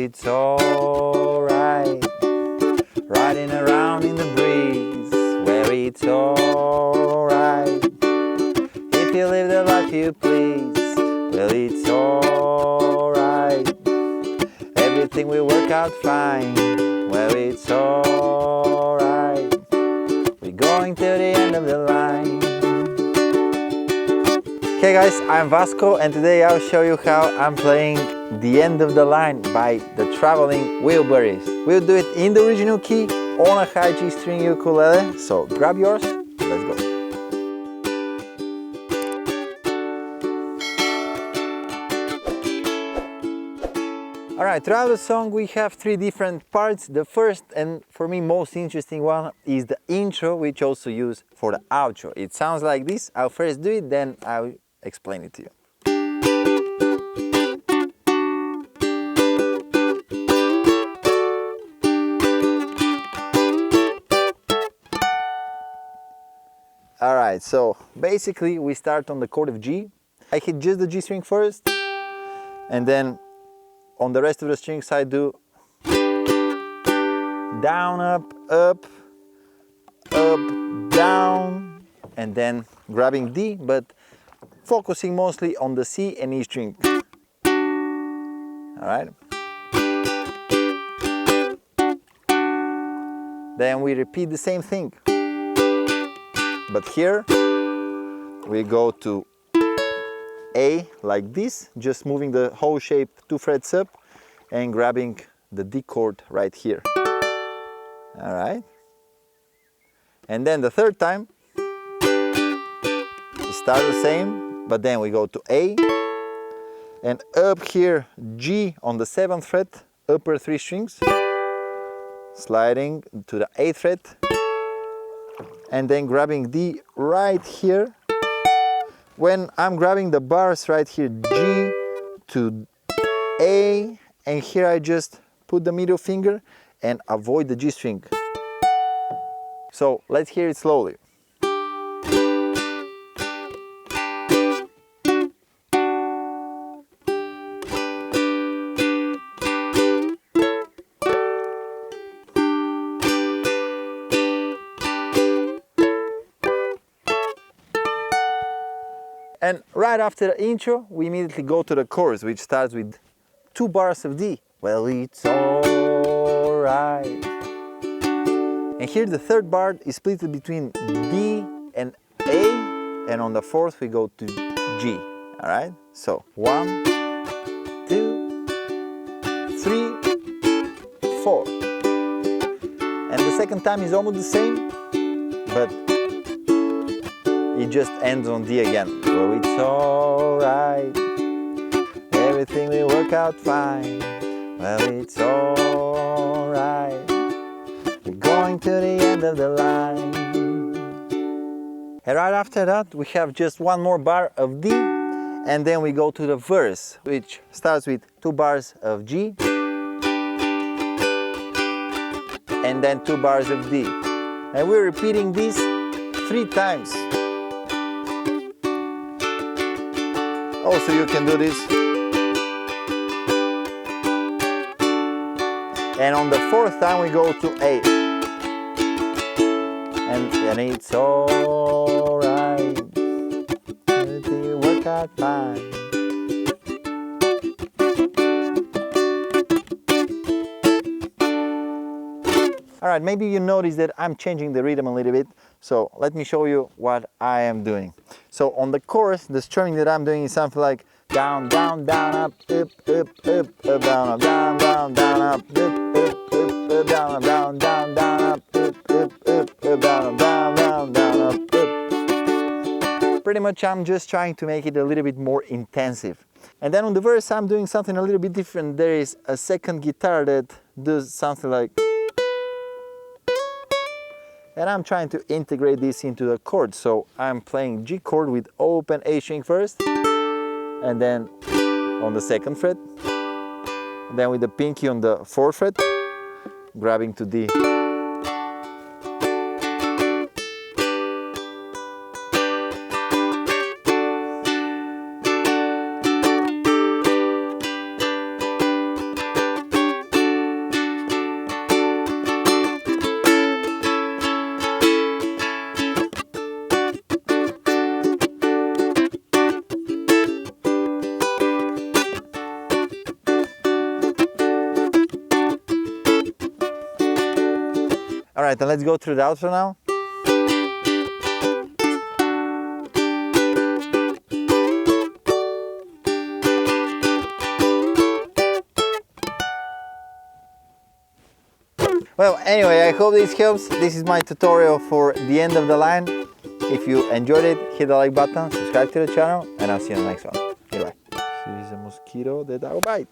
it's alright. Riding around in the breeze, well, it's alright. If you live the life you please, well, it's alright. Everything will work out fine, well, it's alright. We're going to the end of the line. Hey guys, I'm Vasco and today I'll show you how I'm playing The End of the Line by the Traveling Wilburys. We'll do it in the original key on a high G string ukulele, so grab yours, let's go. Alright, throughout the song we have three different parts. The first and for me most interesting one is the intro, which also used for the outro. It sounds like this. I'll first do it, then I'll explain it to you. Alright, so basically we start on the chord of G. I hit just the G string first, and then on the rest of the strings I do down, up, up, up, down, and then grabbing D, but focusing mostly on the C and E string. Alright. Then we repeat the same thing. But here we go to A like this, just moving the whole shape 2 frets up and grabbing the D chord right here. Alright. And then the third time we start the same, but then we go to A and up here G on the 7th fret, upper 3 strings, sliding to the 8th fret, and then grabbing D right here. When I'm grabbing the bars right here, G to A, and here I just put the middle finger and avoid the G string. So let's hear it slowly. And right after the intro, we immediately go to the chorus, which starts with 2 bars of D. Well, it's alright. And here the third bar is split between D and A, and on the 4th we go to G. Alright? So 1, 2, 3, 4. And the second time is almost the same, but it just ends on D again. Well, it's alright. Everything will work out fine. Well, it's alright. We're going to the end of the line. And right after that, we have just one more bar of D, and then we go to the verse, which starts with 2 bars of G, and then 2 bars of D. And we're repeating this 3 times. Also, you can do this. And on the 4th time we go to A. And then it's alright. Everything will work out fine. Alright, maybe you notice that I'm changing the rhythm a little bit. So let me show you what I am doing. So on the chorus, the strumming that I'm doing is something like down, down, down, up, up, up, up, up, down, up, down, down, down, up, up, up, up, down, up, down, down, down, up, up, up, up, down, up, down, down, down, up, up. Pretty much I'm just trying to make it a little bit more intensive. And then on the verse I'm doing something a little bit different. There is a second guitar that does something like, and I'm trying to integrate this into the chord. So I'm playing G chord with open A string first, and then on the 2nd fret, and then with the pinky on the 4th fret, grabbing to D. All right, then let's go through the outro now. Well, anyway, I hope this helps. This is my tutorial for the end of the line. If you enjoyed it, hit the like button, subscribe to the channel, and I'll see you in the next one. Goodbye. Here's a mosquito that I'll bite.